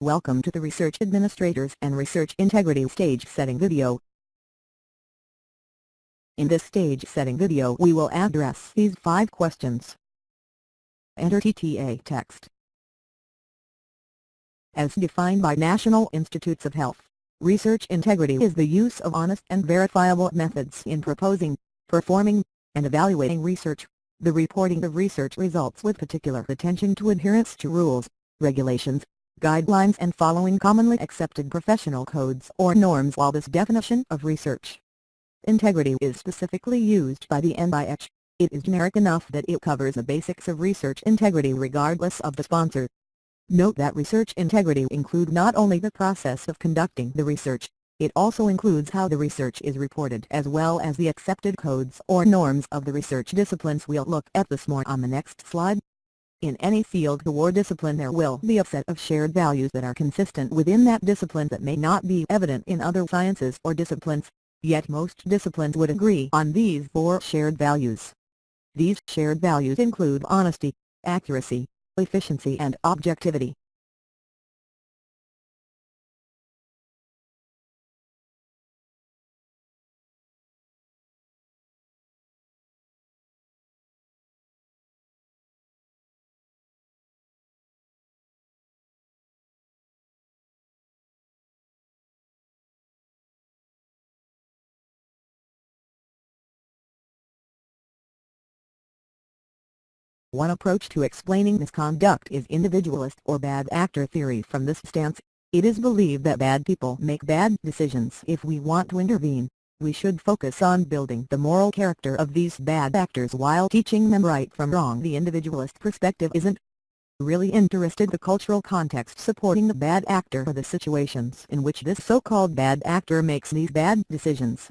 Welcome to the Research Administrators and Research Integrity Stage Setting video. In this stage setting video we will address these 5 questions. Enter TTA text. As defined by National Institutes of Health, research integrity is the use of honest and verifiable methods in proposing, performing, and evaluating research, the reporting of research results with particular attention to adherence to rules, regulations, guidelines and following commonly accepted professional codes or norms. While this definition of research integrity is specifically used by the NIH, it is generic enough that it covers the basics of research integrity regardless of the sponsor. Note that research integrity includes not only the process of conducting the research, it also includes how the research is reported as well as the accepted codes or norms of the research disciplines. We'll look at this more on the next slide. In any field or discipline there will be a set of shared values that are consistent within that discipline that may not be evident in other sciences or disciplines, yet most disciplines would agree on these 4 shared values. These shared values include honesty, accuracy, efficiency and objectivity. One approach to explaining misconduct is individualist or bad actor theory. From this stance, it is believed that bad people make bad decisions. If we want to intervene, we should focus on building the moral character of these bad actors while teaching them right from wrong. The individualist perspective isn't really interested in the cultural context supporting the bad actor or the situations in which this so-called bad actor makes these bad decisions.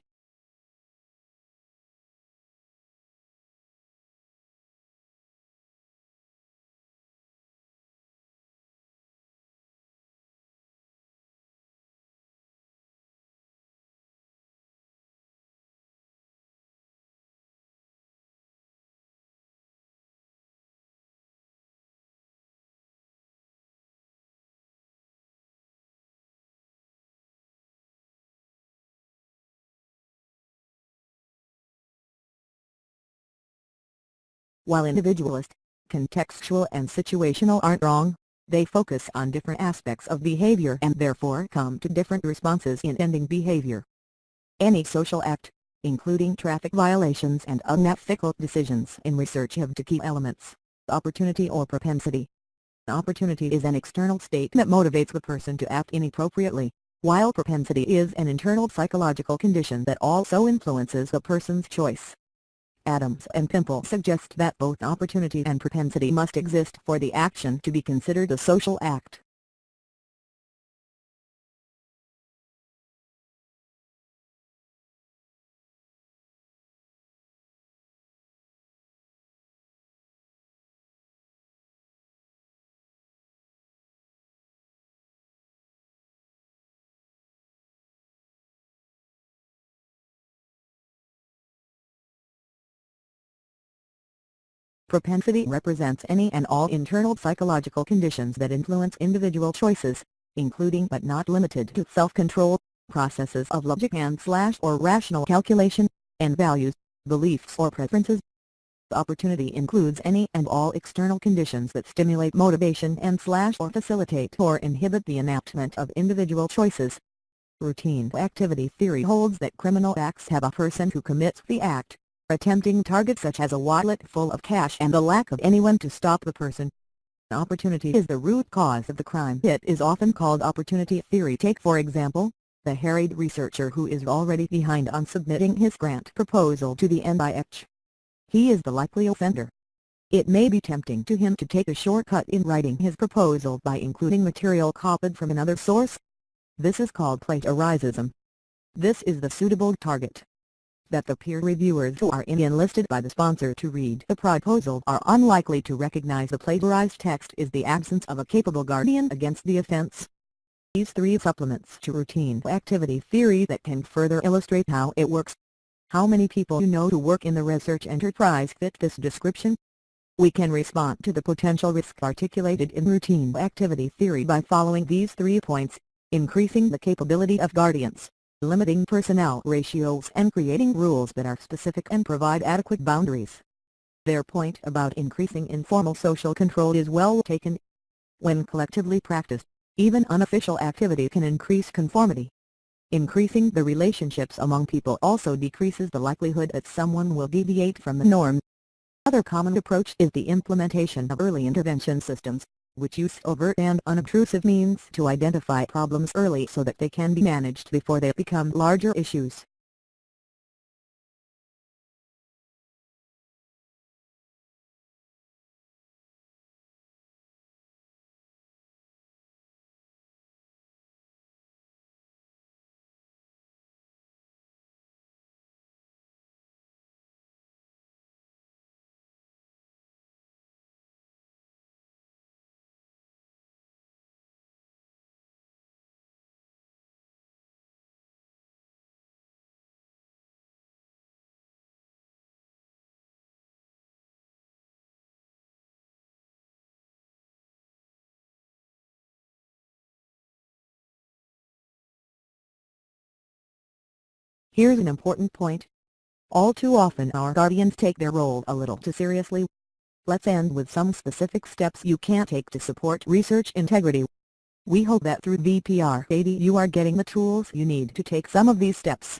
While individualist, contextual and situational aren't wrong, they focus on different aspects of behavior and therefore come to different responses in ending behavior. Any social act, including traffic violations and unethical decisions in research, have 2 key elements: opportunity or propensity. Opportunity is an external state that motivates the person to act inappropriately, while propensity is an internal psychological condition that also influences the person's choice. Adams and Pimple suggest that both opportunity and propensity must exist for the action to be considered a social act. Propensity represents any and all internal psychological conditions that influence individual choices, including but not limited to self-control, processes of logic and/or rational calculation, and values, beliefs or preferences. Opportunity includes any and all external conditions that stimulate motivation and/or facilitate or inhibit the enactment of individual choices. Routine activity theory holds that criminal acts have a person who commits the act, a tempting target such as a wallet full of cash and the lack of anyone to stop the person. Opportunity is the root cause of the crime. It is often called opportunity theory. Take for example, the harried researcher who is already behind on submitting his grant proposal to the NIH. He is the likely offender. It may be tempting to him to take a shortcut in writing his proposal by including material copied from another source. This is called plagiarism. This is the suitable target. That the peer reviewers who are enlisted by the sponsor to read the proposal are unlikely to recognize the plagiarized text is the absence of a capable guardian against the offense. These 3 supplements to routine activity theory that can further illustrate how it works. How many people you know who work in the research enterprise fit this description? We can respond to the potential risk articulated in routine activity theory by following these 3 points: increasing the capability of guardians, limiting personnel ratios, and creating rules that are specific and provide adequate boundaries. Their point about increasing informal social control is well taken. When collectively practiced, even unofficial activity can increase conformity. Increasing the relationships among people also decreases the likelihood that someone will deviate from the norm. Another common approach is the implementation of early intervention systems, which use overt and unobtrusive means to identify problems early so that they can be managed before they become larger issues. Here's an important point. All too often our guardians take their role a little too seriously. Let's end with some specific steps you can take to support research integrity. We hope that through VPR80 you are getting the tools you need to take some of these steps.